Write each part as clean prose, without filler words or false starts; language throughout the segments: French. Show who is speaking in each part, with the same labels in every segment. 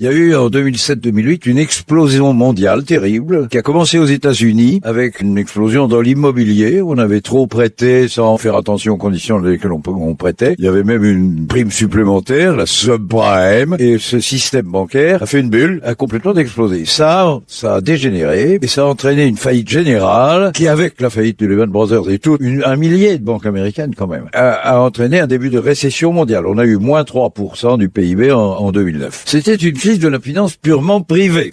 Speaker 1: Il y a eu en 2007-2008 une explosion mondiale terrible qui a commencé aux États-Unis avec une explosion dans l'immobilier. On avait trop prêté sans faire attention aux conditions dans lesquelles on prêtait. Il y avait même une prime supplémentaire, la subprime, et ce système bancaire a fait une bulle, a complètement explosé. Ça a dégénéré et ça a entraîné une faillite générale qui, avec la faillite de Lehman Brothers et tout, un millier de banques américaines quand même, a entraîné un début de récession mondiale. On a eu moins 3% du PIB en 2009. C'était une crise de la finance purement privée.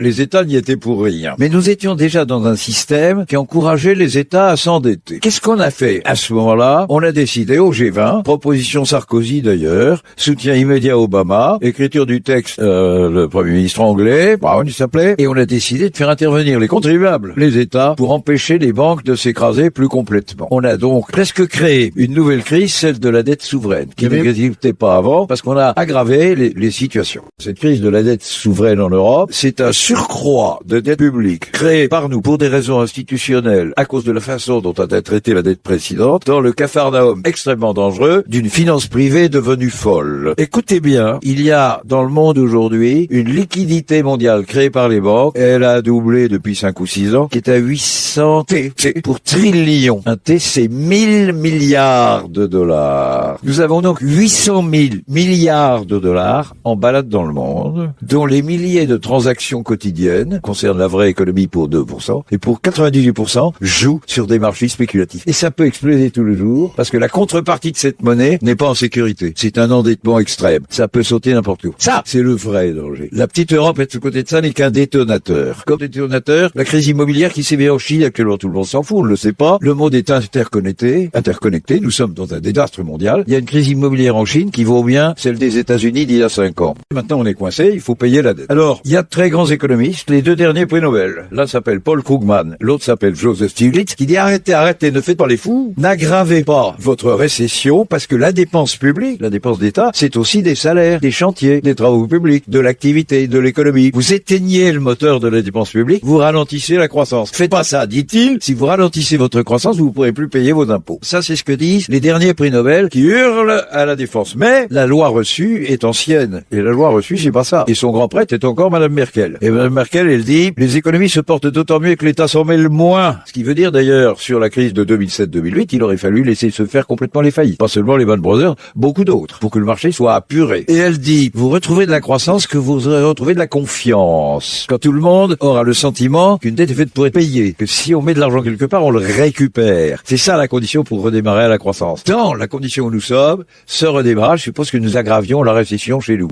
Speaker 1: Les États n'y étaient pour rien. Mais nous étions déjà dans un système qui encourageait les États à s'endetter. Qu'est-ce qu'on a fait à ce moment-là? On a décidé au G20, proposition Sarkozy d'ailleurs, soutien immédiat Obama, écriture du texte, le Premier ministre anglais, Brown il s'appelait, et on a décidé de faire intervenir les contribuables, les États, pour empêcher les banques de s'écraser plus complètement. On a donc presque créé une nouvelle crise, celle de la dette souveraine, qui n'existait pas avant, parce qu'on a aggravé les situations. Cette crise de la dette souveraine en Europe, c'est un surcroît de dette publique créé par nous pour des raisons institutionnelles à cause de la façon dont a été traitée la dette précédente dans le capharnaüm extrêmement dangereux d'une finance privée devenue folle. Écoutez bien, il y a dans le monde aujourd'hui une liquidité mondiale créée par les banques. Elle a doublé depuis 5 ou 6 ans, qui est à 800 T pour trillion. Un T, c'est 1000 milliards de dollars. Nous avons donc 800 000 milliards de dollars en balade dans le monde, dont les milliers de transactions quotidiennes concernent la vraie économie pour 2%, et pour 98% jouent sur des marchés spéculatifs. Et ça peut exploser tous les jours, parce que la contrepartie de cette monnaie n'est pas en sécurité. C'est un endettement extrême. Ça peut sauter n'importe où. Ça, c'est le vrai danger. La petite Europe, à ce côté de ça, n'est qu'un détonateur. Comme détonateur, la crise immobilière qui s'est mise en Chine, actuellement tout le monde s'en fout, on ne le sait pas. Le monde est interconnecté. Nous sommes dans un désastre mondial. Il y a une crise immobilière en Chine qui vaut bien celle des États-Unis d'il y a 5 ans. Maintenant, on est coincé, il faut payer la dette. Alors, il y a de très grands économistes, les 2 derniers prix Nobel. L'un s'appelle Paul Krugman, l'autre s'appelle Joseph Stiglitz, qui dit arrêtez, ne faites pas les fous, n'aggravez pas votre récession, parce que la dépense publique, la dépense d'État, c'est aussi des salaires, des chantiers, des travaux publics, de l'activité, de l'économie. Vous éteignez le moteur de la dépense publique, vous ralentissez la croissance. Faites pas ça, dit-il, si vous ralentissez votre croissance, vous ne pourrez plus payer vos impôts. Ça, c'est ce que disent les derniers prix Nobel qui hurlent à la défense. Mais la loi reçue est ancienne, et la loi reçue, c'est pas ça. Et son grand prêtre est encore Madame Merkel. Et Madame Merkel, elle dit, les économies se portent d'autant mieux que l'État s'en mêle moins. Ce qui veut dire d'ailleurs, sur la crise de 2007-2008, il aurait fallu laisser se faire complètement les faillites. Pas seulement les Lehman Brothers, beaucoup d'autres, pour que le marché soit apuré. Et elle dit, vous retrouvez de la croissance que vous aurez retrouvé de la confiance. Quand tout le monde aura le sentiment qu'une dette est faite pour être payée, que si on met de l'argent quelque part, on le récupère. C'est ça la condition pour redémarrer à la croissance. Dans la condition où nous sommes, ce redémarrage suppose que nous aggravions la récession chez nous.